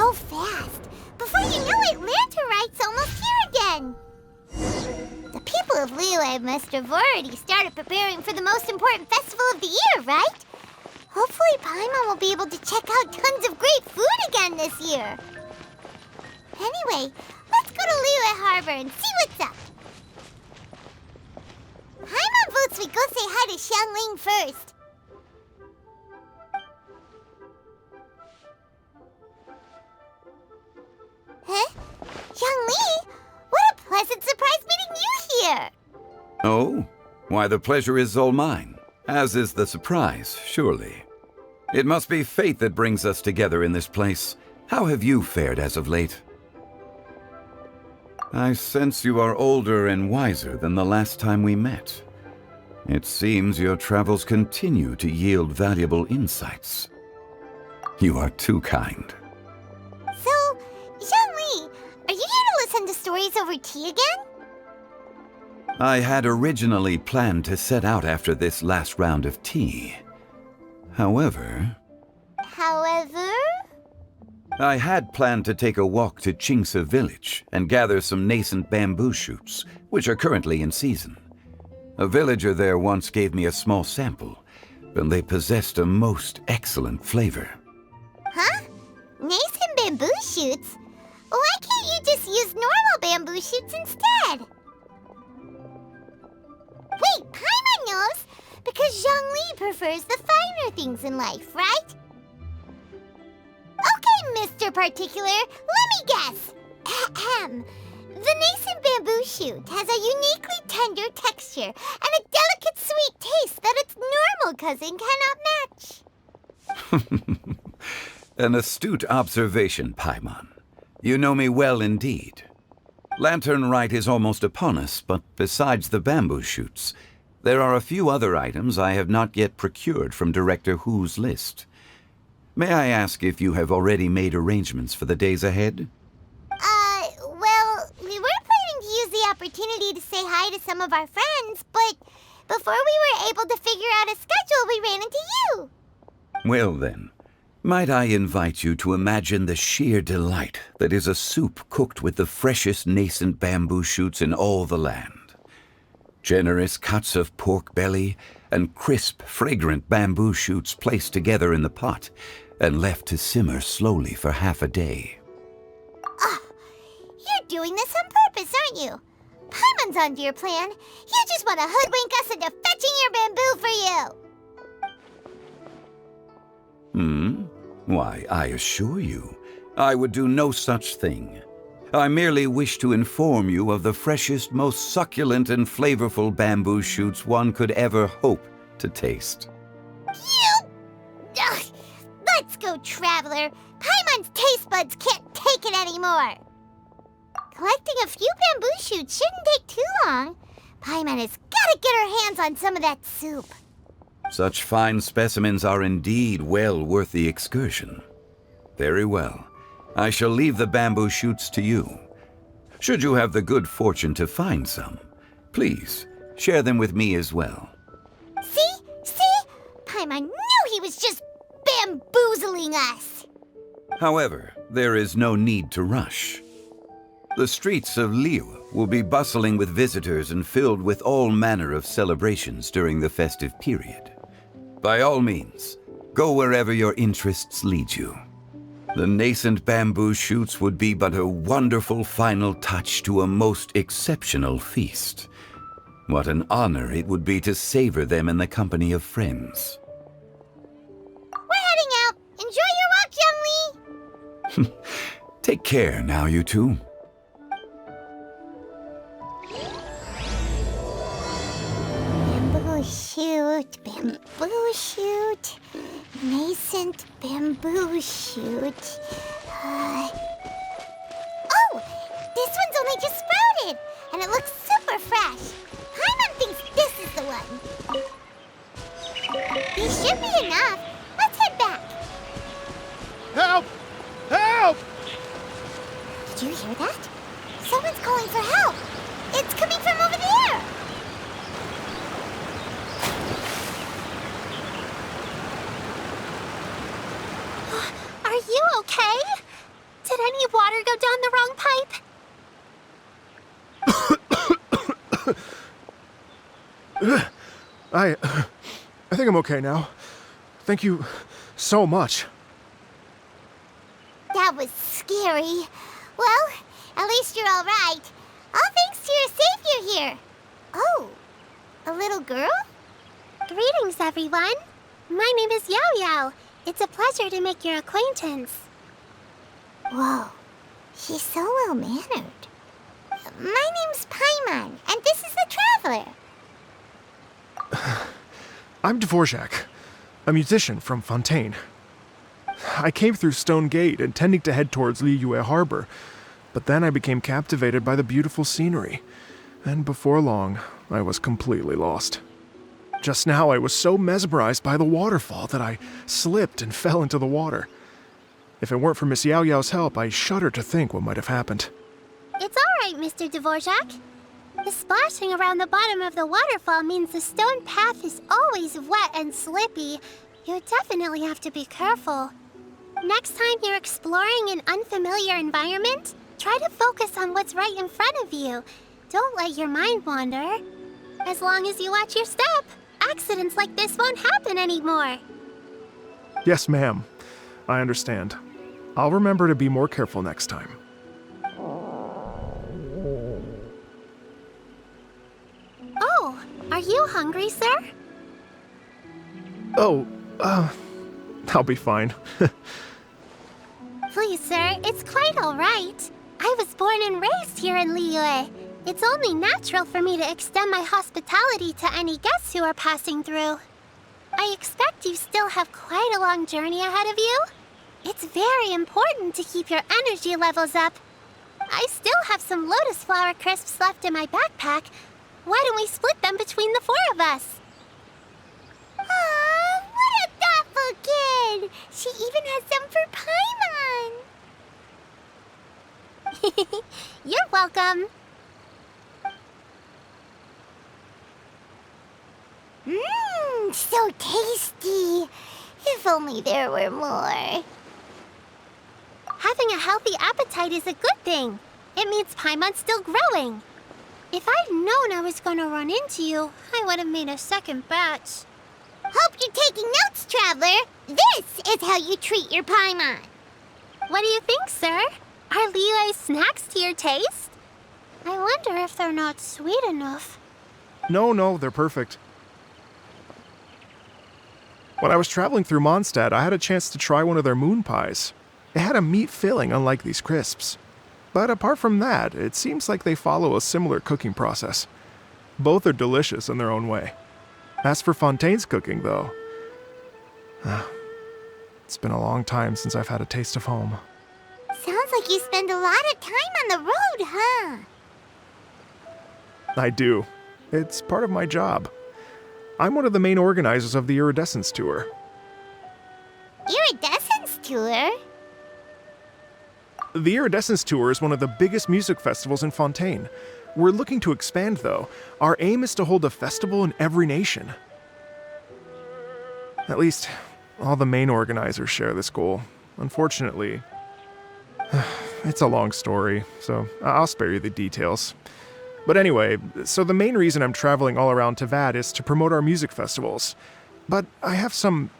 so fast. Before you know it, Lantern Rite's almost here again. The people of Liyue must have already started preparing for the most important festival of the year, right? Hopefully Paimon will be able to check out tons of great food again this year. Anyway, let's go to Liyue Harbor and see what's up. Paimon votes we go say hi to Xiangling first. Huh? Xiangli? What a pleasant surprise meeting you here! Oh? Why, the pleasure is all mine, as is the surprise, surely. It must be fate that brings us together in this place. How have you fared as of late? I sense you are older and wiser than the last time we met. It seems your travels continue to yield valuable insights. You are too kind. So, Xiangli, are you here to listen to stories over tea again? I had originally planned to set out after this last round of tea. However, I had planned to take a walk to Qingce village and gather some nascent bamboo shoots, which are currently in season. A villager there once gave me a small sample, and they possessed a most excellent flavor. Huh? Nascent bamboo shoots? Why can't you just use normal bamboo shoots instead? Wait, Paimon knows! Because Zhongli prefers the finer things in life, right? Okay, Mr. Particular, let me guess. Ahem. The nascent bamboo shoot has a uniquely tender texture and a delicate sweet taste that its normal cousin cannot match. An astute observation, Paimon. You know me well indeed. Lantern Rite is almost upon us, but besides the bamboo shoots, there are a few other items I have not yet procured from Director Hu's list. May I ask if you have already made arrangements for the days ahead? Well, we were planning to use the opportunity to say hi to some of our friends, but before we were able to figure out a schedule, we ran into you. Well then, might I invite you to imagine the sheer delight that is a soup cooked with the freshest nascent bamboo shoots in all the land. Generous cuts of pork belly and crisp, fragrant bamboo shoots placed together in the pot and left to simmer slowly for half a day. You're doing this on purpose, aren't you? Paimon's onto your plan. You just want to hoodwink us into fetching your bamboo for you. Why, I assure you, I would do no such thing. I merely wish to inform you of the freshest, most succulent and flavorful bamboo shoots one could ever hope to taste. Ugh. Let's go, Traveler. Paimon's taste buds can't take it anymore. Collecting a few bamboo shoots shouldn't take too long. Paimon has got to get her hands on some of that soup. Such fine specimens are indeed well worth the excursion. Very well. I shall leave the bamboo shoots to you. Should you have the good fortune to find some, please share them with me as well. See? Paimon knew he was just bamboozling us. However, there is no need to rush. The streets of Liyue will be bustling with visitors and filled with all manner of celebrations during the festive period. By all means, go wherever your interests lead you. The nascent bamboo shoots would be but a wonderful final touch to a most exceptional feast. What an honor it would be to savor them in the company of friends. We're heading out. Enjoy your walk, Youngli. Take care now, you two. Bamboo shoot, nascent bamboo shoot. Oh, this one's only just sprouted, and it looks super fresh. Paimon thinks this is the one. These should be enough. Let's head back. Help! Help! Did you hear that? Someone's calling for help. It's coming from over there. Are you okay? Did any water go down the wrong pipe? I think I'm okay now. Thank you so much. That was scary. Well, at least you're all right. All thanks to your savior here. Oh, a little girl? Greetings, everyone. My name is Yao Yao. It's a pleasure to make your acquaintance. Whoa, she's so well-mannered. My name's Paimon, and this is the Traveler. I'm Dvorak, a musician from Fontaine. I came through Stone Gate intending to head towards Liyue Harbor, but then I became captivated by the beautiful scenery, and before long, I was completely lost. Just now, I was so mesmerized by the waterfall that I slipped and fell into the water. If it weren't for Miss Yao Yao's help, I shudder to think what might have happened. It's all right, Mr. Dvorak. The splashing around the bottom of the waterfall means the stone path is always wet and slippy. You definitely have to be careful. Next time you're exploring an unfamiliar environment, try to focus on what's right in front of you. Don't let your mind wander. As long as you watch your step, accidents like this won't happen anymore. Yes, ma'am. I understand. I'll remember to be more careful next time. Oh, are you hungry, sir? Oh, I'll be fine. Please, sir, it's quite all right. I was born and raised here in Liyue. It's only natural for me to extend my hospitality to any guests who are passing through. I expect you still have quite a long journey ahead of you. It's very important to keep your energy levels up. I still have some lotus flower crisps left in my backpack. Why don't we split them between the 4 of us? Aw, what a thoughtful kid! She even has some for Paimon! You're welcome. Mmm, so tasty. If only there were more. Having a healthy appetite is a good thing. It means Paimon's still growing. If I'd known I was going to run into you, I would have made a second batch. Hope you're taking notes, Traveler. This is how you treat your Paimon. What do you think, sir? Are Liyue's snacks to your taste? I wonder if they're not sweet enough. No, they're perfect. When I was traveling through Mondstadt, I had a chance to try one of their moon pies. It had a meat filling, unlike these crisps. But apart from that, it seems like they follow a similar cooking process. Both are delicious in their own way. As for Fontaine's cooking, though, it's been a long time since I've had a taste of home. Sounds like you spend a lot of time on the road, huh? I do. It's part of my job. I'm one of the main organizers of the Iridescence Tour. Iridescence Tour? The Iridescence Tour is one of the biggest music festivals in Fontaine. We're looking to expand, though. Our aim is to hold a festival in every nation. At least, all the main organizers share this goal. Unfortunately, it's a long story, so I'll spare you the details. But anyway, so the main reason I'm traveling all around Tavad is to promote our music festivals. But I have some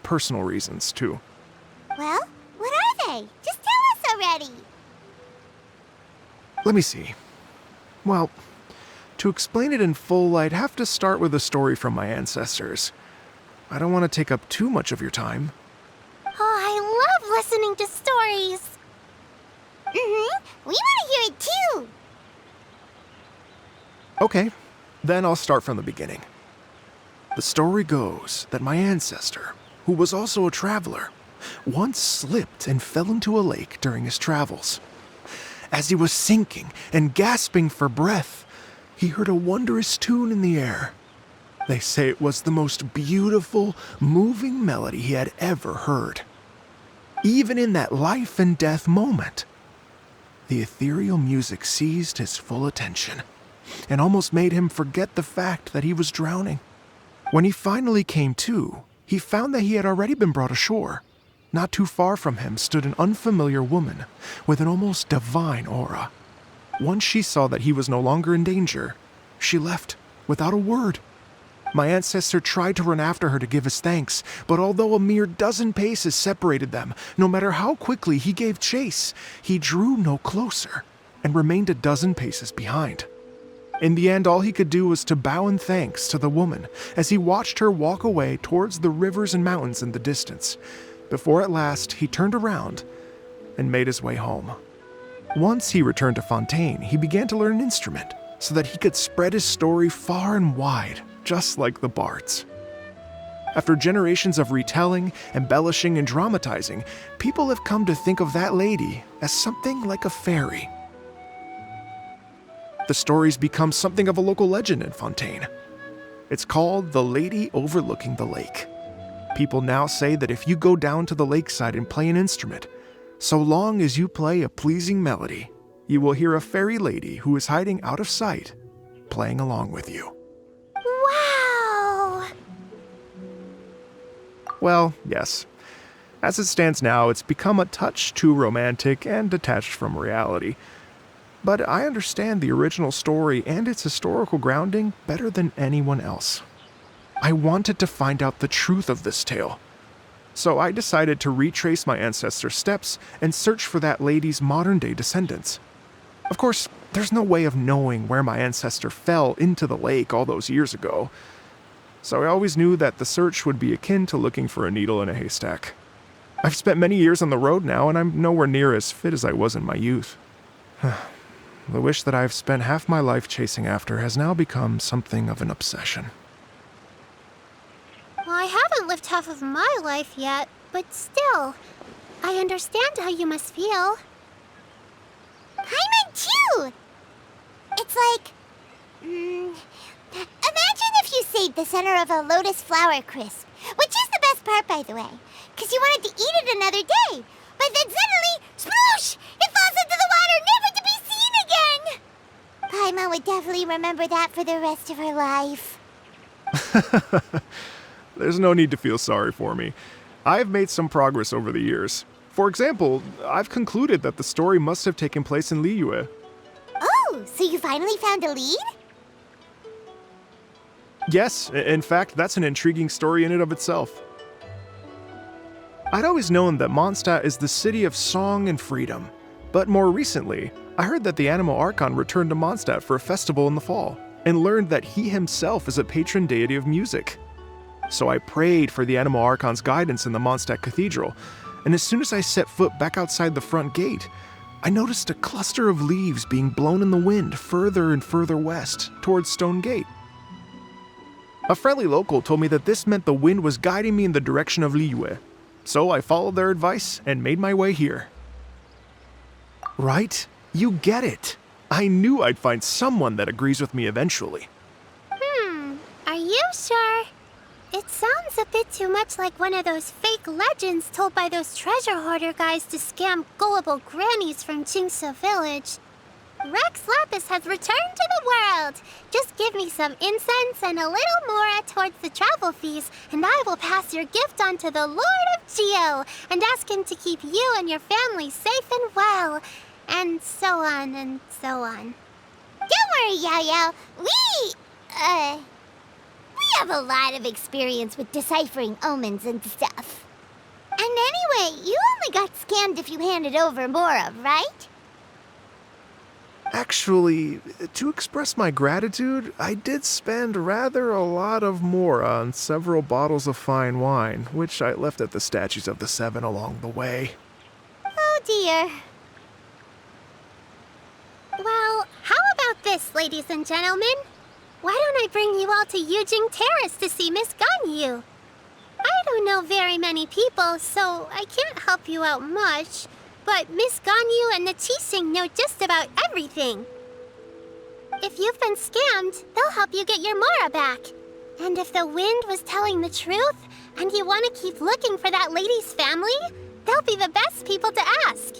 personal reasons, too. Well, what are they? Just tell us already. Let me see. Well, to explain it in full, I'd have to start with a story from my ancestors. I don't want to take up too much of your time. Oh, I love listening to stories. We want to hear it too. Okay, then I'll start from the beginning. The story goes that my ancestor, who was also a traveler, once slipped and fell into a lake during his travels. As he was sinking and gasping for breath, he heard a wondrous tune in the air. They say it was the most beautiful, moving melody he had ever heard. Even in that life and death moment, the ethereal music seized his full attention and almost made him forget the fact that he was drowning. When he finally came to, he found that he had already been brought ashore. not too far from him stood an unfamiliar woman with an almost divine aura. Once she saw that he was no longer in danger, she left without a word. My ancestor tried to run after her to give his thanks, but although a mere dozen paces separated them, no matter how quickly he gave chase, he drew no closer and remained a dozen paces behind. In the end, all he could do was to bow in thanks to the woman as he watched her walk away towards the rivers and mountains in the distance, before at last he turned around and made his way home. Once he returned to Fontaine, he began to learn an instrument so that he could spread his story far and wide, just like the bards. After generations of retelling, embellishing, and dramatizing, people have come to think of that lady as something like a fairy. The story's become something of a local legend in Fontaine. It's called The Lady Overlooking the Lake. People now say that if you go down to the lakeside and play an instrument, so long as you play a pleasing melody, you will hear a fairy lady who is hiding out of sight, playing along with you. Wow! Well, yes. As it stands now, it's become a touch too romantic and detached from reality. But I understand the original story and its historical grounding better than anyone else. I wanted to find out the truth of this tale. So I decided to retrace my ancestors' steps and search for that lady's modern-day descendants. Of course, there's no way of knowing where my ancestor fell into the lake all those years ago. So I always knew that the search would be akin to looking for a needle in a haystack. I've spent many years on the road now, and I'm nowhere near as fit as I was in my youth. The wish that I've spent half my life chasing after has now become something of an obsession. Well, I haven't lived half of my life yet, but still, I understand how you must feel. Paimon too! It's like... imagine if you saved the center of a lotus flower crisp, which is the best part, by the way, because you wanted to eat it another day, but then suddenly, sploosh! It falls into the water, never to be seen again! Paimon would definitely remember that for the rest of her life. There's no need to feel sorry for me. I've made some progress over the years. For example, I've concluded that the story must have taken place in Liyue. Oh, so you finally found a lead? Yes, in fact, that's an intriguing story in and of itself. I'd always known that Mondstadt is the city of song and freedom, but more recently, I heard that the Anemo Archon returned to Mondstadt for a festival in the fall, and learned that he himself is a patron deity of music. So I prayed for the Anemo Archon's guidance in the Mondstadt Cathedral, and as soon as I set foot back outside the front gate, I noticed a cluster of leaves being blown in the wind further and further west, towards Stone Gate. A friendly local told me that this meant the wind was guiding me in the direction of Liyue, so I followed their advice and made my way here. Right? You get it. I knew I'd find someone that agrees with me eventually. Are you sure? It sounds a bit too much like one of those fake legends told by those treasure hoarder guys to scam gullible grannies from Jingsa Village. Rex Lapis has returned to the world. Just give me some incense and a little mora towards the travel fees, and I will pass your gift on to the Lord of Geo and ask him to keep you and your family safe and well, and so on and so on. Don't worry, Yao Yao. We have a lot of experience with deciphering omens and stuff. And anyway, you only got scammed if you handed over mora, right? Actually, to express my gratitude, I did spend rather a lot of mora on several bottles of fine wine, which I left at the statues of the Seven along the way. Oh dear. Well, how about this, ladies and gentlemen? Why don't I bring you all to Yujing Terrace to see Miss Ganyu? I don't know very many people, so I can't help you out much. But Miss Ganyu and the Qixing know just about everything. If you've been scammed, they'll help you get your mora back. And if the wind was telling the truth, and you want to keep looking for that lady's family, they'll be the best people to ask.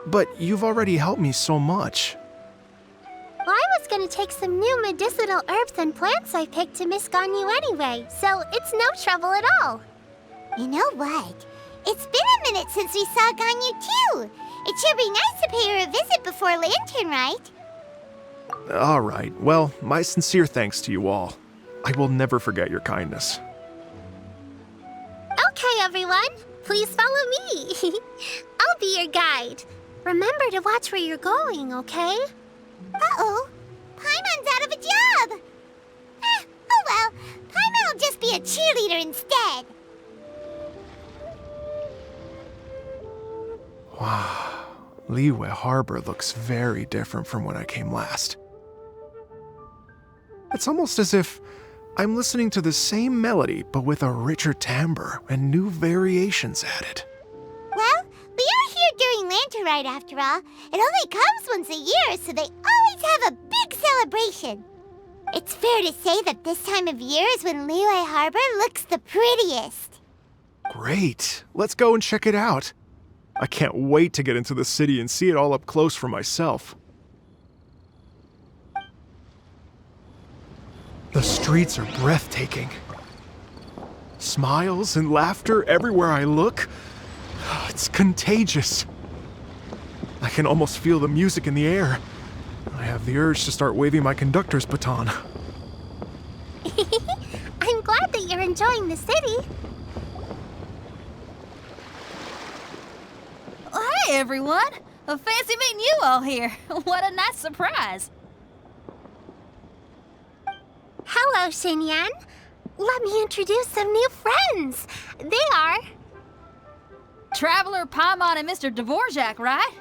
But you've already helped me so much. Well, I was going to take some new medicinal herbs and plants I picked to Miss Ganyu anyway, so it's no trouble at all. You know what? It's been a minute since we saw Ganyu too. It should be nice to pay her a visit before Lantern Rite. All right, well, my sincere thanks to you all. I will never forget your kindness. Okay, everyone. Please follow me. I'll be your guide. Remember to watch where you're going, okay? Uh-oh. Paimon's out of a job. Oh well. Paimon will just be a cheerleader instead. Wow. Liyue Harbor looks very different from when I came last. It's almost as if I'm listening to the same melody, but with a richer timbre and new variations added. Well, we are here during Lantern Rite after all. It only comes once a year, so they always have a big celebration. It's fair to say that this time of year is when Liyue Harbor looks the prettiest. Great. Let's go and check it out. I can't wait to get into the city and see it all up close for myself. The streets are breathtaking. Smiles and laughter everywhere I look. It's contagious. I can almost feel the music in the air. I have the urge to start waving my conductor's baton. I'm glad that you're enjoying the city. Hey, everyone! Fancy meeting you all here. What a nice surprise. Hello, Xinyan. Let me introduce some new friends. They are... Traveler, Paimon, and Mr. Dvorak, right?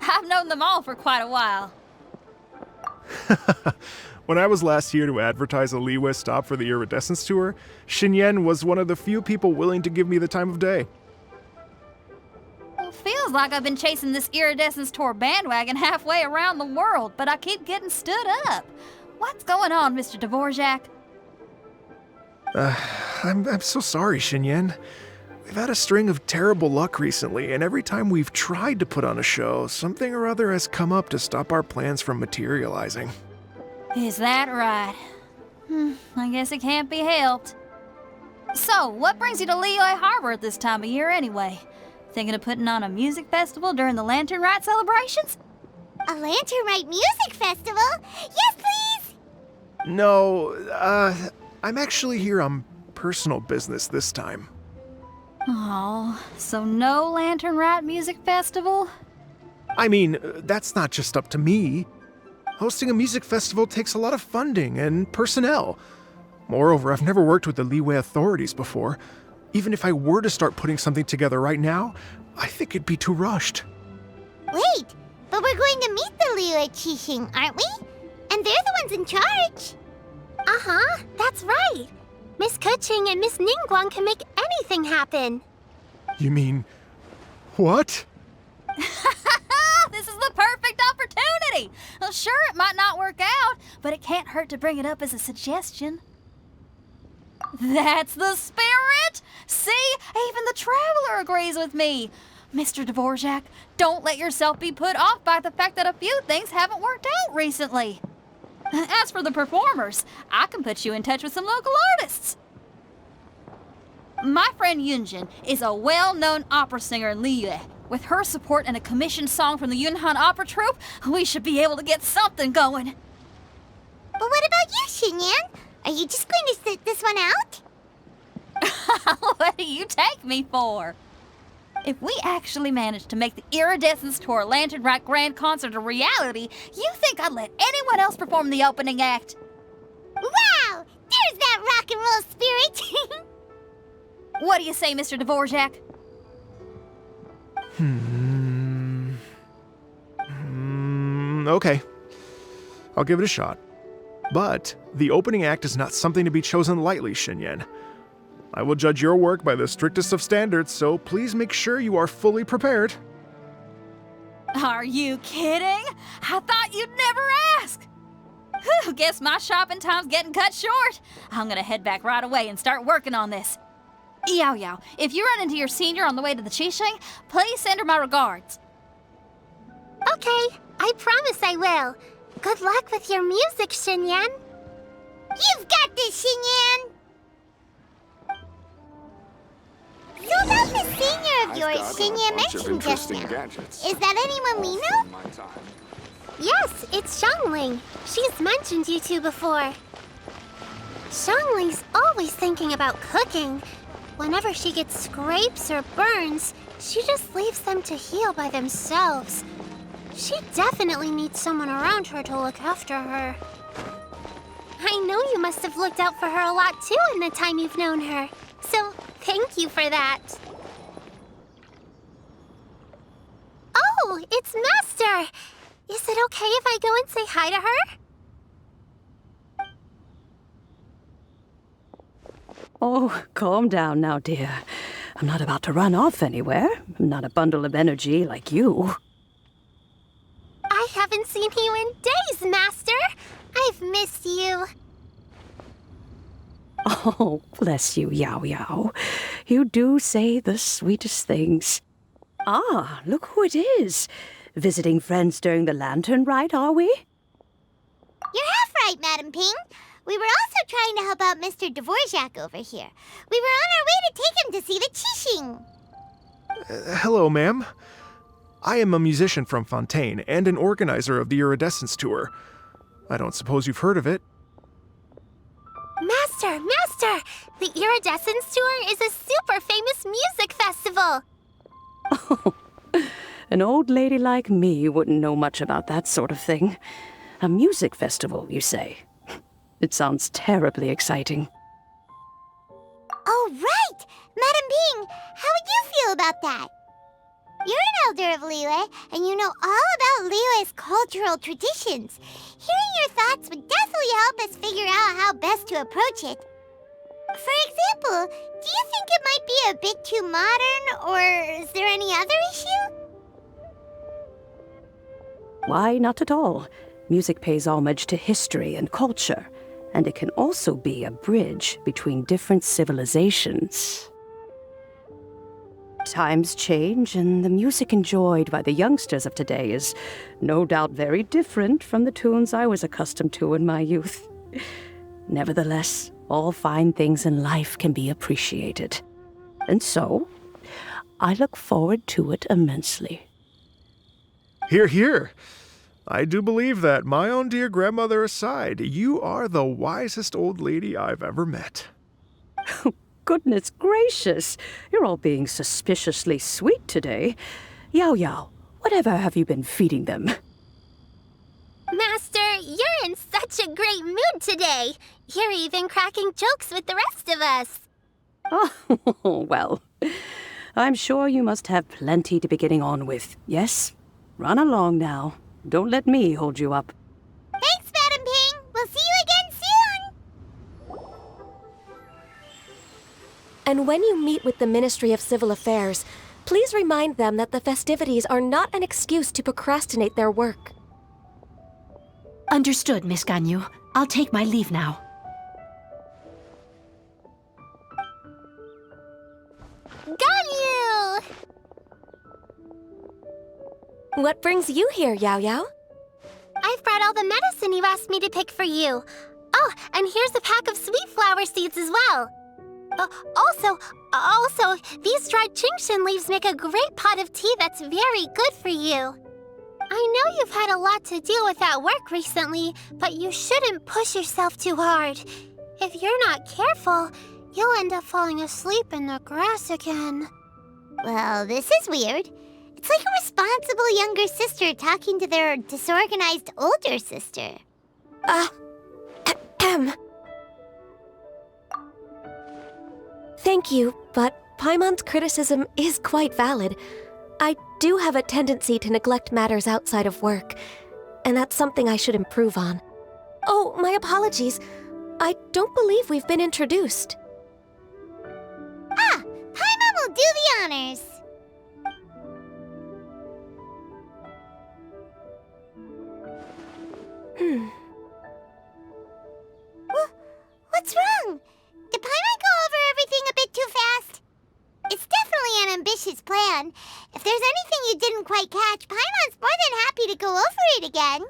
I've known them all for quite a while. When I was last here to advertise a Liyue stop for the Iridescence Tour, Xinyan was one of the few people willing to give me the time of day. Well, feels like I've been chasing this Iridescence Tour bandwagon halfway around the world, but I keep getting stood up. What's going on, Mr. Dvorak? I'm so sorry, Xinyan. We've had a string of terrible luck recently, and every time we've tried to put on a show, something or other has come up to stop our plans from materializing. Is that right? I guess it can't be helped. So, what brings you to Liyue Harbor at this time of year anyway? Thinking of putting on a music festival during the Lantern Rite celebrations? A Lantern Rite music festival? Yes, please! No, I'm actually here on personal business this time. Oh, so no Lantern Rite music festival? I mean, that's not just up to me. Hosting a music festival takes a lot of funding and personnel. Moreover, I've never worked with the Liyue authorities before. Even if I were to start putting something together right now, I think it'd be too rushed. Wait, but we're going to meet the Liyue Qixing, aren't we? And they're the ones in charge. Uh-huh, that's right. Miss Keqing and Miss Ningguang can make anything happen. You mean... what? This is the perfect opportunity! Well, sure, it might not work out, but it can't hurt to bring it up as a suggestion. That's the spirit! See, even the Traveler agrees with me. Mr. Dvorak, don't let yourself be put off by the fact that a few things haven't worked out recently. As for the performers, I can put you in touch with some local artists. My friend Yunjin is a well-known opera singer in Liyue. With her support and a commissioned song from the Yunhan Opera Troupe, we should be able to get something going. But what about you, Xinyan? Are you just going to sit this one out? What do you take me for? If we actually manage to make the Iridescence Tour Lantern Rite Grand Concert a reality, you think I'd let anyone else perform the opening act? Wow! There's that rock and roll spirit! What do you say, Mr. Dvorak? Okay. I'll give it a shot. But the opening act is not something to be chosen lightly, Xinyan. I will judge your work by the strictest of standards, so please make sure you are fully prepared. Are you kidding? I thought you'd never ask. Whew, guess my shopping time's getting cut short. I'm gonna head back right away and start working on this. Yao Yao, if you run into your senior on the way to the Qixing, please send her my regards. Okay, I promise I will. Good luck with your music, Xinyan. You've got this, Xinyan! So about the senior of yours, Shinya mentioned just now. Is that anyone we know? Yes, it's Xiangling. She's mentioned you two before. Xiangling's always thinking about cooking. Whenever she gets scrapes or burns, she just leaves them to heal by themselves. She definitely needs someone around her to look after her. I know you must have looked out for her a lot too in the time you've known her. So, thank you for that. Oh, it's Master! Is it okay if I go and say hi to her? Oh, calm down now, dear. I'm not about to run off anywhere. I'm not a bundle of energy like you. I haven't seen you in days, Master. I've missed you. Oh, bless you, Yao Yao. You do say the sweetest things. Ah, look who it is. Visiting friends during the Lantern Rite, are we? You're half right, Madam Ping. We were also trying to help out Mr. Dvorak over here. We were on our way to take him to see the Qixing. Hello, ma'am. I am a musician from Fontaine and an organizer of the Iridescence Tour. I don't suppose you've heard of it. Master! The Iridescence Tour is a super famous music festival! Oh, an old lady like me wouldn't know much about that sort of thing. A music festival, you say? It sounds terribly exciting. Oh, right! Madam Ping, how would you feel about that? You're an elder of Liyue, and you know all about Liyue's cultural traditions. Hearing your thoughts would definitely help us figure out how best to approach it. For example, do you think it might be a bit too modern, or is there any other issue? Why, not at all. Music pays homage to history and culture, and it can also be a bridge between different civilizations. Times change, and the music enjoyed by the youngsters of today is no doubt very different from the tunes I was accustomed to in my youth. Nevertheless, all fine things in life can be appreciated. And so, I look forward to it immensely. Hear, hear. I do believe that, my own dear grandmother aside, you are the wisest old lady I've ever met. Goodness gracious, you're all being suspiciously sweet today. Yao Yao, whatever have you been feeding them? Master, you're in such a great mood today. You're even cracking jokes with the rest of us. Oh, well, I'm sure you must have plenty to be getting on with. Yes? Run along now. Don't let me hold you up. Thanks, Madam Ping. We'll see you again soon. And when you meet with the Ministry of Civil Affairs, please remind them that the festivities are not an excuse to procrastinate their work. Understood, Miss Ganyu. I'll take my leave now. Ganyu! What brings you here, Yao Yao? I've brought all the medicine you asked me to pick for you. Oh, and here's a pack of sweet flower seeds as well. Also, these dried Qingshan leaves make a great pot of tea that's very good for you. I know you've had a lot to deal with at work recently, but you shouldn't push yourself too hard. If you're not careful, you'll end up falling asleep in the grass again. Well, this is weird. It's like a responsible younger sister talking to their disorganized older sister. Thank you, but Paimon's criticism is quite valid. I do have a tendency to neglect matters outside of work, and that's something I should improve on. Oh, my apologies. I don't believe we've been introduced. Ah, Paimon will do the honors. What's wrong? Did Paimon go over everything a bit too fast? It's definitely an ambitious plan. If there's anything you didn't quite catch, Paimon's more than happy to go over it again.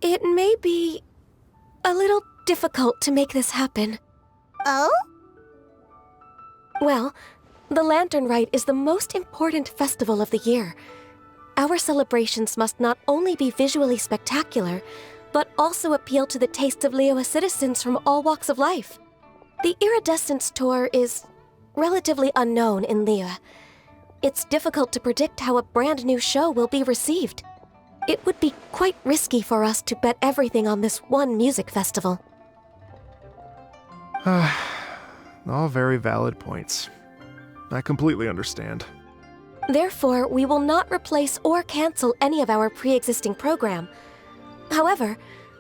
It may be a little difficult to make this happen. Oh? Well, the Lantern Rite is the most important festival of the year. Our celebrations must not only be visually spectacular, but also appeal to the tastes of Liyue citizens from all walks of life. The Iridescence Tour is relatively unknown in Liyue. It's difficult to predict how a brand new show will be received. It would be quite risky for us to bet everything on this one music festival. All very valid points. I completely understand. Therefore, we will not replace or cancel any of our pre-existing program. However,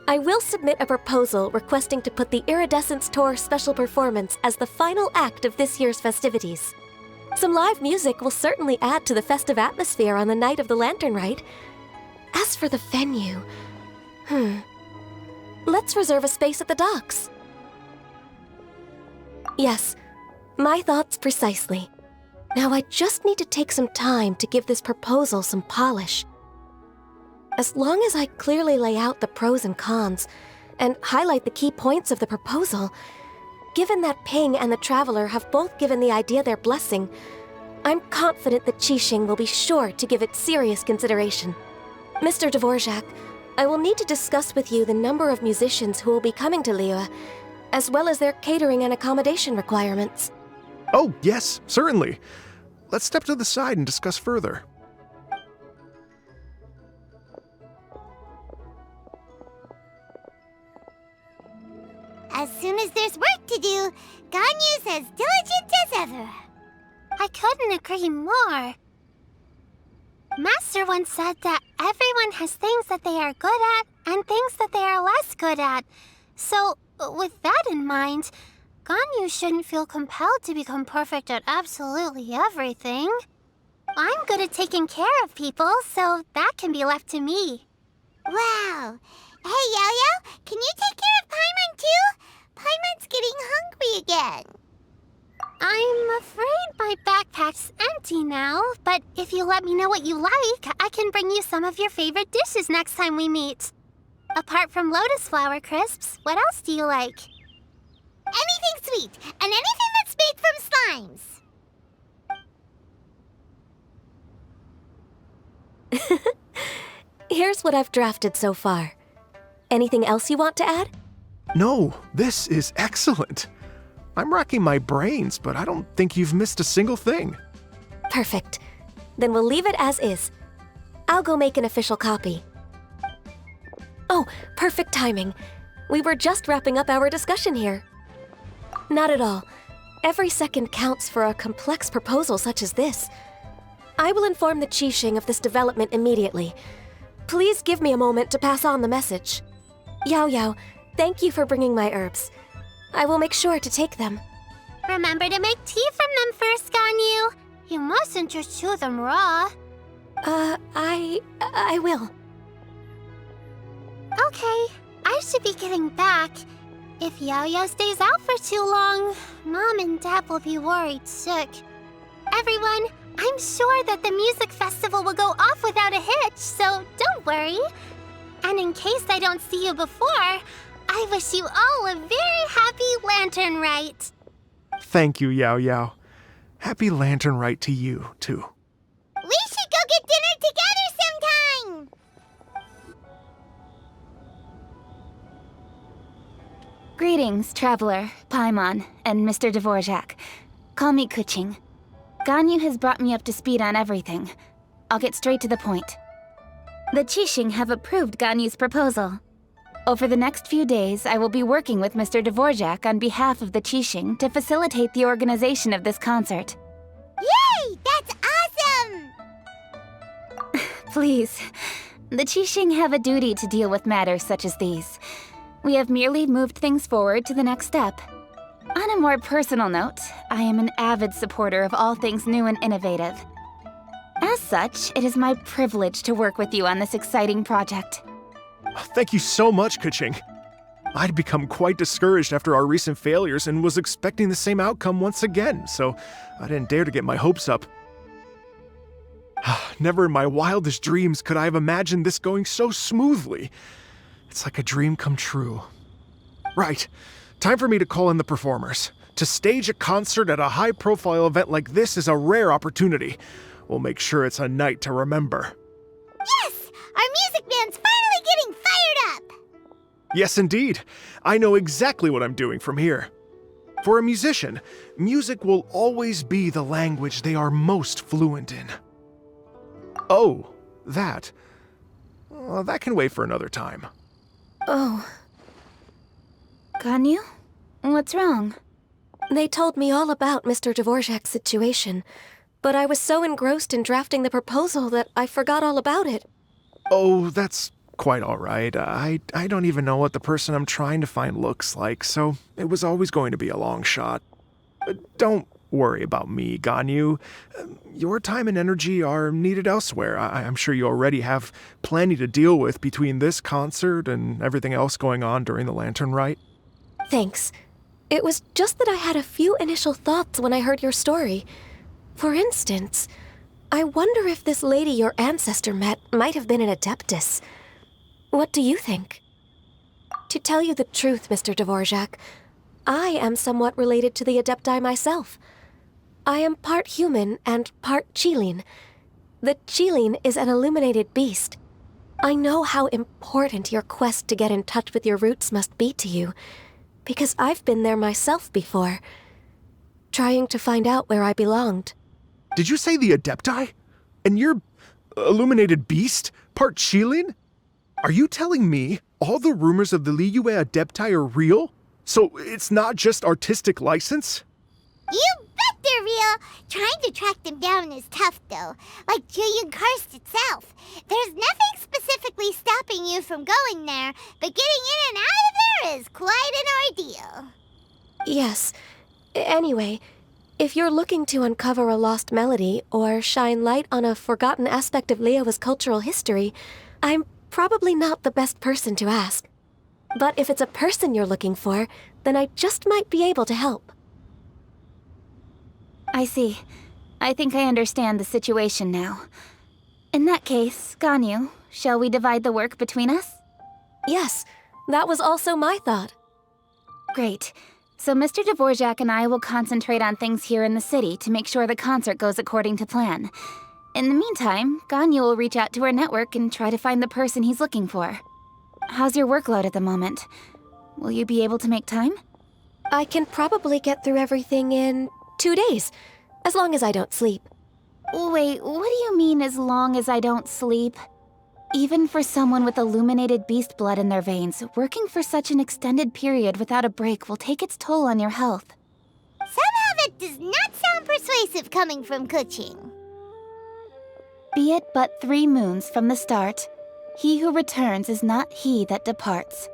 I will submit a proposal requesting to put the Iridescence Tour special performance as the final act of this year's festivities. Some live music will certainly add to the festive atmosphere on the night of the Lantern Rite. As for the venue, let's reserve a space at the docks. Yes, my thoughts precisely. Now I just need to take some time to give this proposal some polish. As long as I clearly lay out the pros and cons, and highlight the key points of the proposal, given that Ping and the Traveler have both given the idea their blessing, I'm confident that Qixing will be sure to give it serious consideration. Mr. Dvorak, I will need to discuss with you the number of musicians who will be coming to Liyue, as well as their catering and accommodation requirements. Oh, yes, certainly. Let's step to the side and discuss further. As soon as there's work to do, Ganyu's as diligent as ever. I couldn't agree more. Master once said that everyone has things that they are good at and things that they are less good at. So, with that in mind, Ganyu shouldn't feel compelled to become perfect at absolutely everything. I'm good at taking care of people, so that can be left to me. Wow. Hey, Yo-Yo, can you take care of Paimon too? Paimon's getting hungry again. I'm afraid my backpack's empty now, but if you let me know what you like, I can bring you some of your favorite dishes next time we meet. Apart from lotus flower crisps, what else do you like? Anything sweet, and anything that's made from slimes. Here's what I've drafted so far. Anything else you want to add? No, this is excellent. I'm racking my brains, but I don't think you've missed a single thing. Perfect. Then we'll leave it as is. I'll go make an official copy. Oh, perfect timing. We were just wrapping up our discussion here. Not at all. Every second counts for a complex proposal such as this. I will inform the Qixing of this development immediately. Please give me a moment to pass on the message. Yao Yao, thank you for bringing my herbs. I will make sure to take them. Remember to make tea from them first, Ganyu. You mustn't just chew them raw. I will. Okay, I should be getting back. If Yao-Yao stays out for too long, Mom and Dad will be worried sick. Everyone, I'm sure that the music festival will go off without a hitch, so don't worry. And in case I don't see you before, I wish you all a very happy Lantern Rite. Thank you, Yao Yao. Happy Lantern Rite to you, too. We should go get dinner together sometime! Greetings, Traveler, Paimon, and Mr. Dvorak. Call me Kuching. Ganyu has brought me up to speed on everything. I'll get straight to the point. The Qixing have approved Ganyu's proposal. Over the next few days, I will be working with Mr. Dvorak on behalf of the Qixing to facilitate the organization of this concert. Yay! That's awesome! Please, the Qixing have a duty to deal with matters such as these. We have merely moved things forward to the next step. On a more personal note, I am an avid supporter of all things new and innovative. As such, it is my privilege to work with you on this exciting project. Thank you so much, Kuching. I'd become quite discouraged after our recent failures and was expecting the same outcome once again, so I didn't dare to get my hopes up. Never in my wildest dreams could I have imagined this going so smoothly. It's like a dream come true. Right, time for me to call in the performers. To stage a concert at a high-profile event like this is a rare opportunity. We'll make sure it's a night to remember. Yes! Our music band's finally getting fired up! Yes, indeed. I know exactly what I'm doing from here. For a musician, music will always be the language they are most fluent in. Oh, that. Well, that can wait for another time. Oh. Ganyu? What's wrong? They told me all about Mr. Dvorak's situation, but I was so engrossed in drafting the proposal that I forgot all about it. Oh, that's quite all right. I don't even know what the person I'm trying to find looks like, so it was always going to be a long shot. Don't worry about me, Ganyu. Your time and energy are needed elsewhere. I'm sure you already have plenty to deal with between this concert and everything else going on during the Lantern Rite. Thanks. It was just that I had a few initial thoughts when I heard your story. For instance, I wonder if this lady your ancestor met might have been an Adeptus. What do you think? To tell you the truth, Mr. Dvorak, I am somewhat related to the Adepti myself. I am part human and part Qilin. The Qilin is an illuminated beast. I know how important your quest to get in touch with your roots must be to you, because I've been there myself before, trying to find out where I belonged. Did you say the Adepti? And you're illuminated beast? Part Qilin? Are you telling me all the rumors of the Liyue Adepti are real? So it's not just artistic license? You bet they're real! Trying to track them down is tough, though. Like Julian Karst itself. There's nothing specifically stopping you from going there, but getting in and out of there is quite an ordeal. Yes. Anyway, if you're looking to uncover a lost melody or shine light on a forgotten aspect of Liyue's cultural history, I'm probably not the best person to ask. But if it's a person you're looking for, then I just might be able to help. I see. I think I understand the situation now. In that case, Ganyu, shall we divide the work between us? Yes, that was also my thought. Great. So Mr. Dvorak and I will concentrate on things here in the city to make sure the concert goes according to plan. In the meantime, Ganyu will reach out to our network and try to find the person he's looking for. How's your workload at the moment? Will you be able to make time? I can probably get through everything in 2 days, as long as I don't sleep. Wait, what do you mean as long as I don't sleep? Even for someone with illuminated beast blood in their veins, working for such an extended period without a break will take its toll on your health. Somehow that does not sound persuasive coming from Kuching. Be it but 3 moons from the start, he who returns is not he that departs.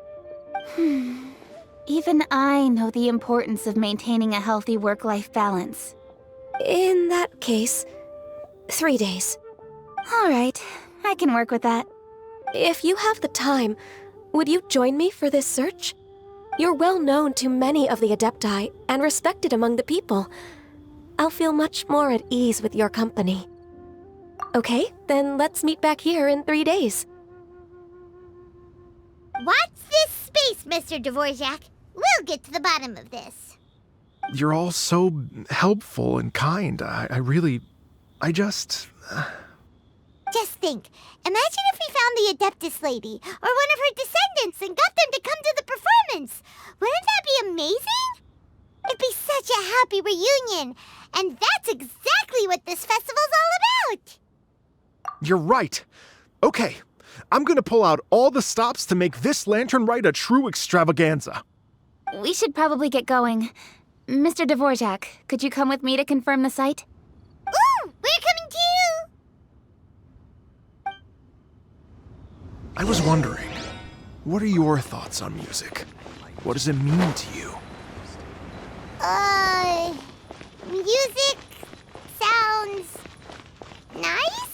Even I know the importance of maintaining a healthy work-life balance. In that case, 3 days. All right, I can work with that. If you have the time, would you join me for this search? You're well known to many of the Adepti and respected among the people. I'll feel much more at ease with your company. Okay, then let's meet back here in 3 days. Watch this space, Mr. Dvorak. We'll get to the bottom of this. You're all so helpful and kind. Just think, imagine if we found the Adeptus lady, or one of her descendants, and got them to come to the performance. Wouldn't that be amazing? It'd be such a happy reunion, and that's exactly what this festival's all about. You're right. Okay, I'm gonna pull out all the stops to make this Lantern Rite a true extravaganza. We should probably get going. Mr. Dvorak, could you come with me to confirm the site? Ooh, we're coming too! I was wondering, what are your thoughts on music? What does it mean to you? Music sounds nice?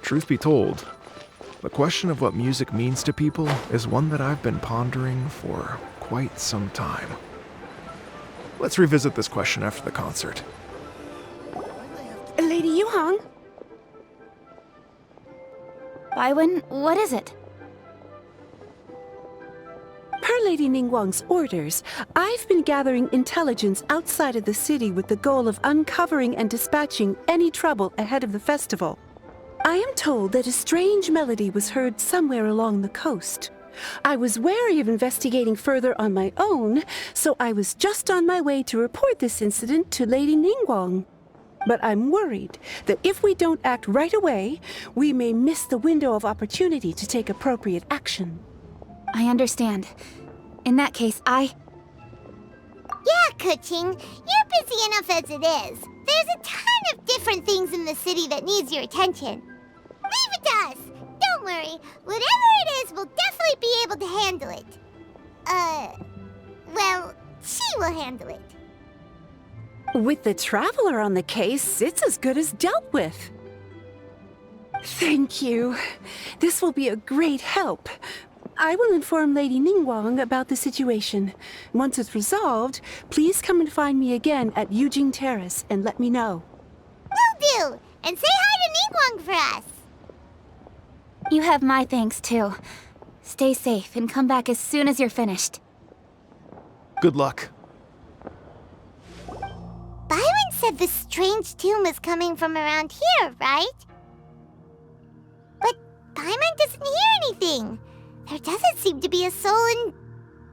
Truth be told, the question of what music means to people is one that I've been pondering for quite some time. Let's revisit this question after the concert. Lady Yuhang? Baiwen, what is it? Her Lady Ningguang's orders, I've been gathering intelligence outside of the city with the goal of uncovering and dispatching any trouble ahead of the festival. I am told that a strange melody was heard somewhere along the coast. I was wary of investigating further on my own, so I was just on my way to report this incident to Lady Ningguang. But I'm worried that if we don't act right away, we may miss the window of opportunity to take appropriate action. I understand. In that case, Yeah, Kuching, you're busy enough as it is. There's a ton of different things in the city that needs your attention. Leave it to us. Don't worry. Whatever it is, we'll definitely be able to handle it. Well, she will handle it. With the Traveler on the case, it's as good as dealt with. Thank you. This will be a great help. I will inform Lady Ningguang about the situation. Once it's resolved, please come and find me again at Yujing Terrace and let me know. Will do! And say hi to Ningguang for us! you have my thanks too. Stay safe and come back as soon as you're finished. Good luck. Byron said the strange tune was coming from around here, right? But Paimon doesn't hear anything. There doesn't seem to be a soul in...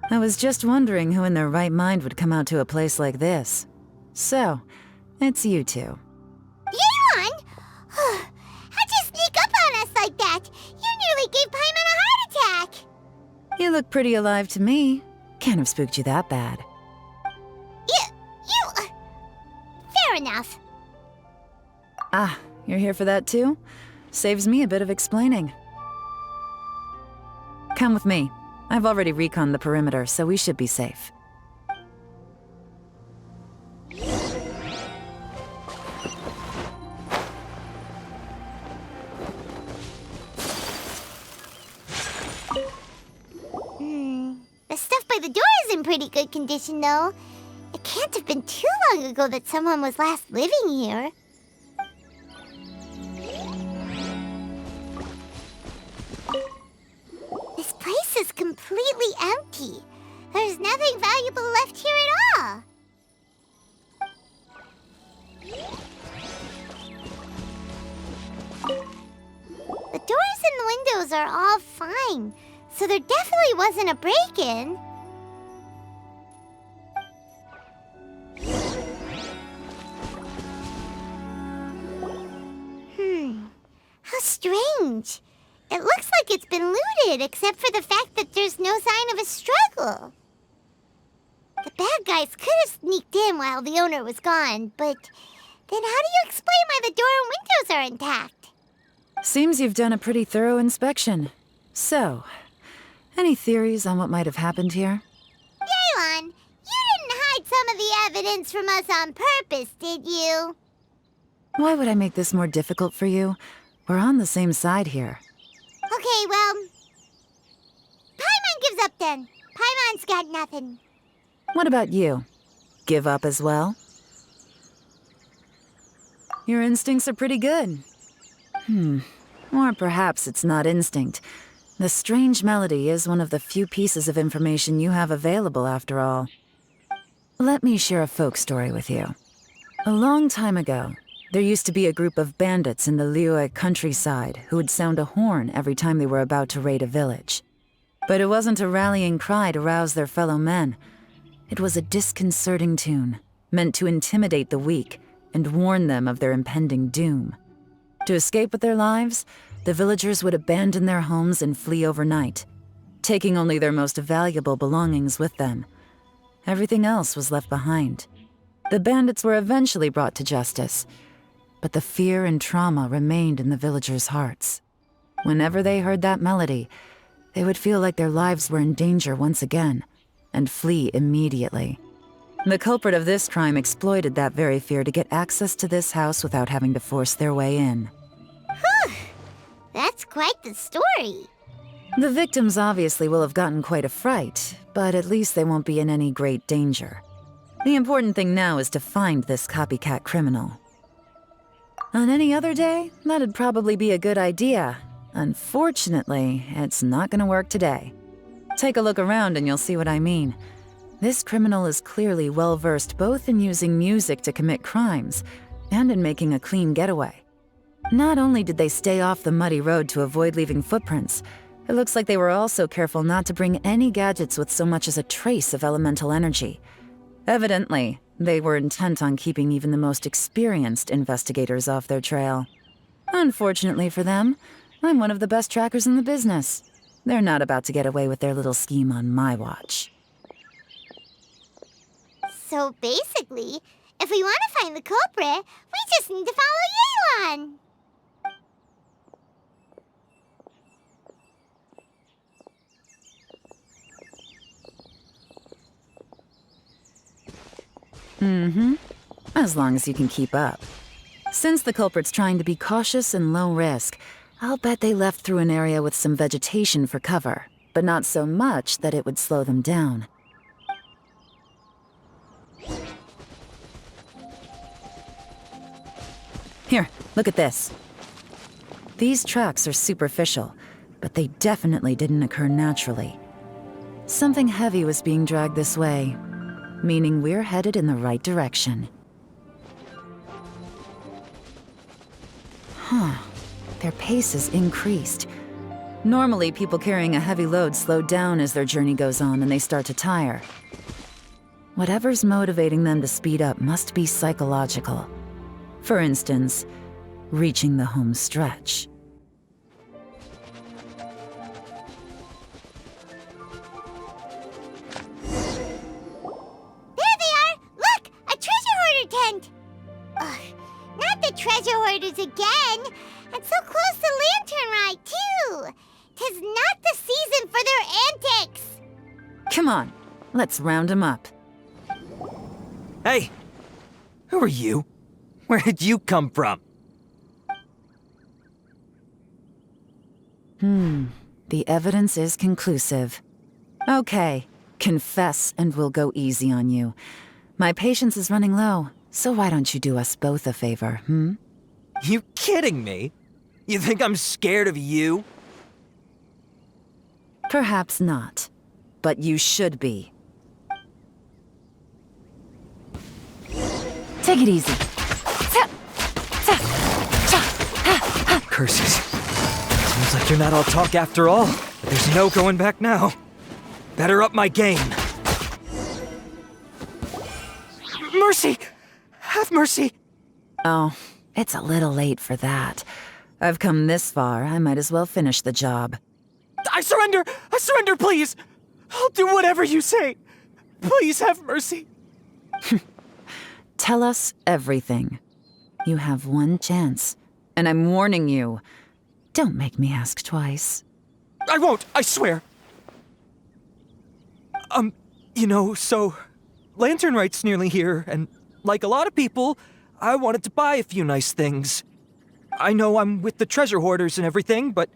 I was just wondering who in their right mind would come out to a place like this. So, it's you two. Yeon! How'd you sneak up on us like that? You nearly gave Paimon a heart attack! You look pretty alive to me. Can't have spooked you that bad. Fair enough. Ah, you're here for that too? Saves me a bit of explaining. Come with me. I've already reconned the perimeter, so we should be safe. The stuff by the door is in pretty good condition, though. It can't have been too long ago that someone was last living here. This place is completely empty. There's nothing valuable left here at all. The doors and windows are all fine, so there definitely wasn't a break-in. How strange. It looks like it's been looted, except for the fact that there's no sign of a struggle. The bad guys could have sneaked in while the owner was gone, but then how do you explain why the door and windows are intact? Seems you've done a pretty thorough inspection. So, any theories on what might have happened here? Yeon, you didn't hide some of the evidence from us on purpose, did you? Why would I make this more difficult for you? We're on the same side here. Okay, well... Paimon gives up then. Paimon's got nothing. What about you? Give up as well? Your instincts are pretty good. Or perhaps it's not instinct. The strange melody is one of the few pieces of information you have available, after all. Let me share a folk story with you. A long time ago, there used to be a group of bandits in the Liyue countryside who would sound a horn every time they were about to raid a village. But it wasn't a rallying cry to rouse their fellow men. It was a disconcerting tune, meant to intimidate the weak and warn them of their impending doom. To escape with their lives, the villagers would abandon their homes and flee overnight, taking only their most valuable belongings with them. Everything else was left behind. The bandits were eventually brought to justice, but the fear and trauma remained in the villagers' hearts. Whenever they heard that melody, they would feel like their lives were in danger once again, and flee immediately. The culprit of this crime exploited that very fear to get access to this house without having to force their way in. That's quite the story. The victims obviously will have gotten quite a fright, but at least they won't be in any great danger. The important thing now is to find this copycat criminal. On any other day, that'd probably be a good idea. Unfortunately, it's not gonna work today. Take a look around and you'll see what I mean. This criminal is clearly well-versed both in using music to commit crimes and in making a clean getaway. Not only did they stay off the muddy road to avoid leaving footprints, it looks like they were also careful not to bring any gadgets with so much as a trace of elemental energy. Evidently, they were intent on keeping even the most experienced investigators off their trail. Unfortunately for them, I'm one of the best trackers in the business. They're not about to get away with their little scheme on my watch. So basically, if we want to find the culprit, we just need to follow Yelan. As long as you can keep up. Since the culprit's trying to be cautious and low risk, I'll bet they left through an area with some vegetation for cover, but not so much that it would slow them down. Here, look at this. These tracks are superficial, but they definitely didn't occur naturally. Something heavy was being dragged this way, meaning we're headed in the right direction. Their pace has increased. Normally, people carrying a heavy load slow down as their journey goes on and they start to tire. Whatever's motivating them to speed up must be psychological. For instance, reaching the home stretch. There they are! Look! A treasure hoarder tent! Ugh, not the treasure hoarders again! And so close to Lantern Rite, too! 'Tis not the season for their antics! Come on, let's round them up. Hey! Who are you? Where did you come from? The evidence is conclusive. Okay, confess and we'll go easy on you. My patience is running low, so why don't you do us both a favor, You kidding me? You think I'm scared of you? Perhaps not, but you should be. Take it easy. Curses. Seems like you're not all talk after all, but there's no going back now. Better up my game. Mercy! Have mercy! Oh, it's a little late for that. I've come this far, I might as well finish the job. I surrender! I surrender, please! I'll do whatever you say. Please have mercy. Tell us everything. You have one chance, and I'm warning you. Don't make me ask twice. I won't, I swear. So Lantern Rite's nearly here, and like a lot of people, I wanted to buy a few nice things. I know I'm with the treasure hoarders and everything, but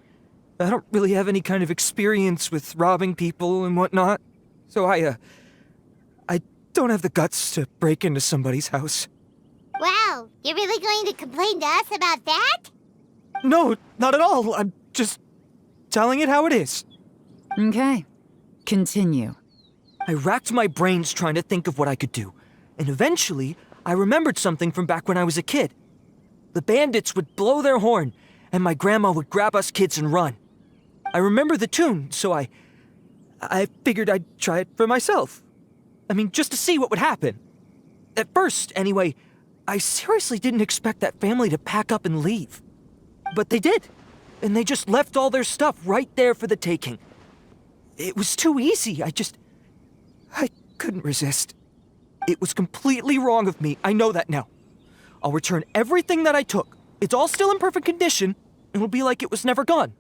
I don't really have any kind of experience with robbing people and whatnot. So I don't have the guts to break into somebody's house. Wow, you're really going to complain to us about that? No, not at all. I'm just telling it how it is. Okay, continue. I racked my brains trying to think of what I could do, and eventually I remembered something from back when I was a kid. The bandits would blow their horn, and my grandma would grab us kids and run. I remember the tune, so I figured I'd try it for myself. I mean, just to see what would happen. At first, anyway, I seriously didn't expect that family to pack up and leave. But they did, and they just left all their stuff right there for the taking. It was too easy, I couldn't resist. It was completely wrong of me, I know that now. I'll return everything that I took. It's all still in perfect condition, and it'll be like it was never gone.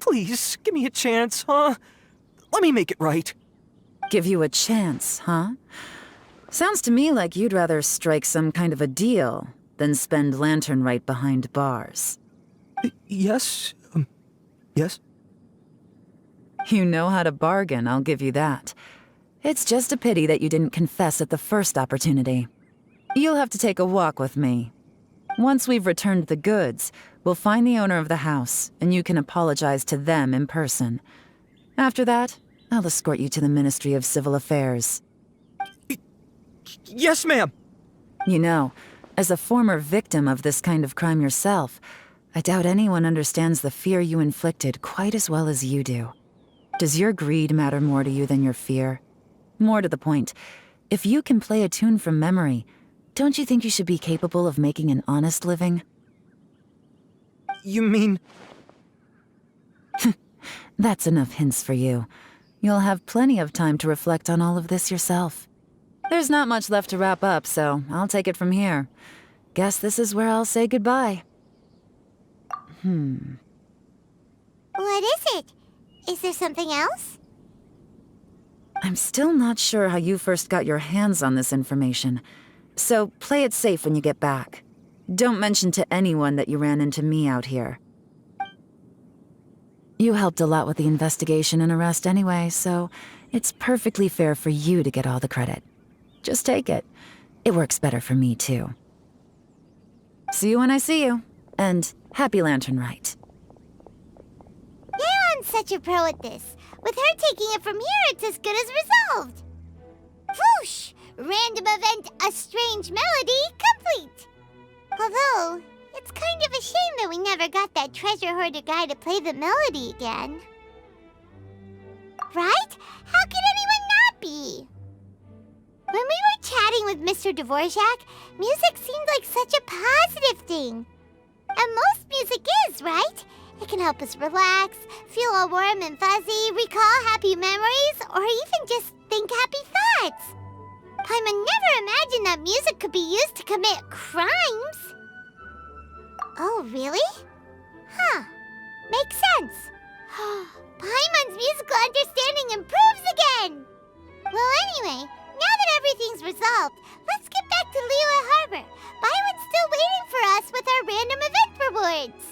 Please, give me a chance, huh? Let me make it right. Give you a chance, huh? Sounds to me like you'd rather strike some kind of a deal than spend Lantern Rite behind bars. Yes? Yes? You know how to bargain, I'll give you that. It's just a pity that you didn't confess at the first opportunity. You'll have to take a walk with me. Once we've returned the goods, we'll find the owner of the house, and you can apologize to them in person. After that, I'll escort you to the Ministry of Civil Affairs. Yes, ma'am. You know, as a former victim of this kind of crime yourself, I doubt anyone understands the fear you inflicted quite as well as you do. Does your greed matter more to you than your fear? More to the point, if you can play a tune from memory, don't you think you should be capable of making an honest living? You mean... That's enough hints for you. You'll have plenty of time to reflect on all of this yourself. There's not much left to wrap up, so I'll take it from here. Guess this is where I'll say goodbye. What is it? Is there something else? I'm still not sure how you first got your hands on this information, so play it safe when you get back. Don't mention to anyone that you ran into me out here. You helped a lot with the investigation and arrest anyway, so it's perfectly fair for you to get all the credit. Just take it. It works better for me, too. See you when I see you, and happy Lantern Rite. Yaron's such a pro at this. With her taking it from here, it's as good as resolved. Whoosh! Random event, a strange melody, complete! Although, it's kind of a shame that we never got that treasure hoarder guy to play the melody again. Right? How could anyone not be? When we were chatting with Mr. Dvorak, music seemed like such a positive thing. And most music is, right? It can help us relax, feel all warm and fuzzy, recall happy memories, or even just think happy thoughts. Paimon never imagined that music could be used to commit crimes. Oh, really? Huh. Makes sense. Paimon's musical understanding improves again! Well, anyway, now that everything's resolved, let's get back to Liyue Harbor. Byron's still waiting for us with our random event rewards.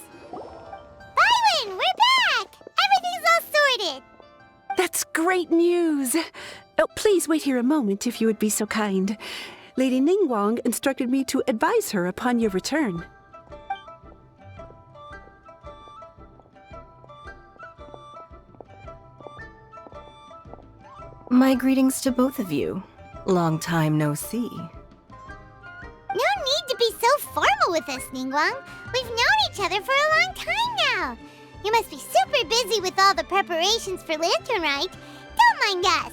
Byron, we're back! Everything's all sorted! That's great news! Oh, please wait here a moment if you would be so kind. Lady Ningguang instructed me to advise her upon your return. My greetings to both of you. Long time no see. No need to be so formal with us, Ningguang. We've known each other for a long time now. You must be super busy with all the preparations for Lantern Rite. Don't mind us.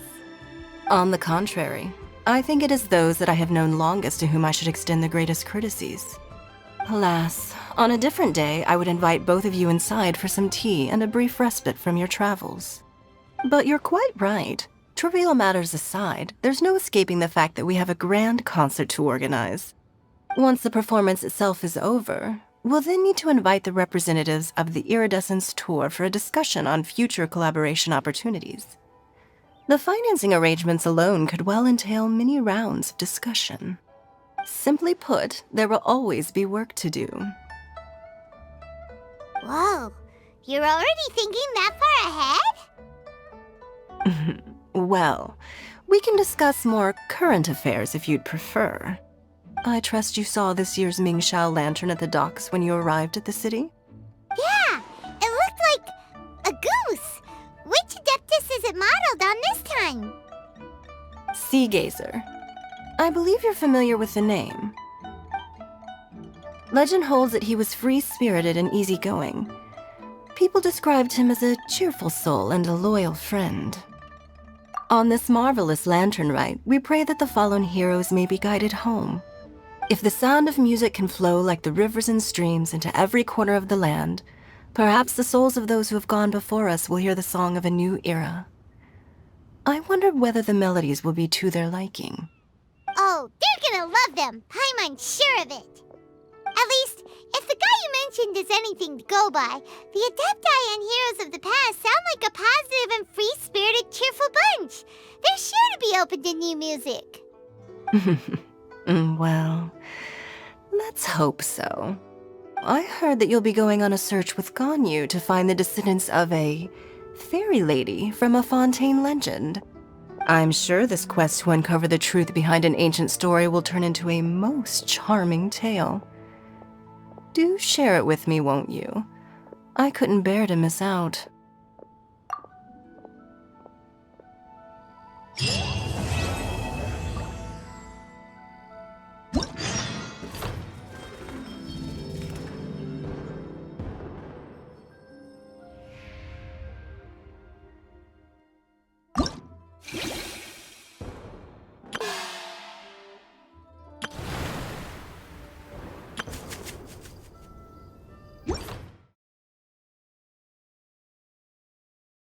On the contrary, I think it is those that I have known longest to whom I should extend the greatest courtesies. Alas, on a different day, I would invite both of you inside for some tea and a brief respite from your travels. But you're quite right. Trivial matters aside, there's no escaping the fact that we have a grand concert to organize. Once the performance itself is over, we'll then need to invite the representatives of the Iridescence Tour for a discussion on future collaboration opportunities. The financing arrangements alone could well entail many rounds of discussion. Simply put, there will always be work to do. Whoa, you're already thinking that far ahead? Well, we can discuss more current affairs if you'd prefer. I trust you saw this year's Mingxiao lantern at the docks when you arrived at the city? Yeah, it looked like a goose. Which Adeptus is it modeled on this time? Sea Gazer. I believe you're familiar with the name. Legend holds that he was free-spirited and easygoing. People described him as a cheerful soul and a loyal friend. On this marvelous Lantern Rite, we pray that the fallen heroes may be guided home. If the sound of music can flow like the rivers and streams into every corner of the land, perhaps the souls of those who have gone before us will hear the song of a new era. I wonder whether the melodies will be to their liking. Oh, they're gonna love them. Paimon's sure of it. At least, if the guy you mentioned is anything to go by, the Adepti and heroes of the past sound like a positive and free-spirited, cheerful bunch. They're sure to be open to new music. Well, let's hope so. I heard that you'll be going on a search with Ganyu to find the descendants of a fairy lady from a Fontaine legend. I'm sure this quest to uncover the truth behind an ancient story will turn into a most charming tale. Do share it with me, won't you? I couldn't bear to miss out.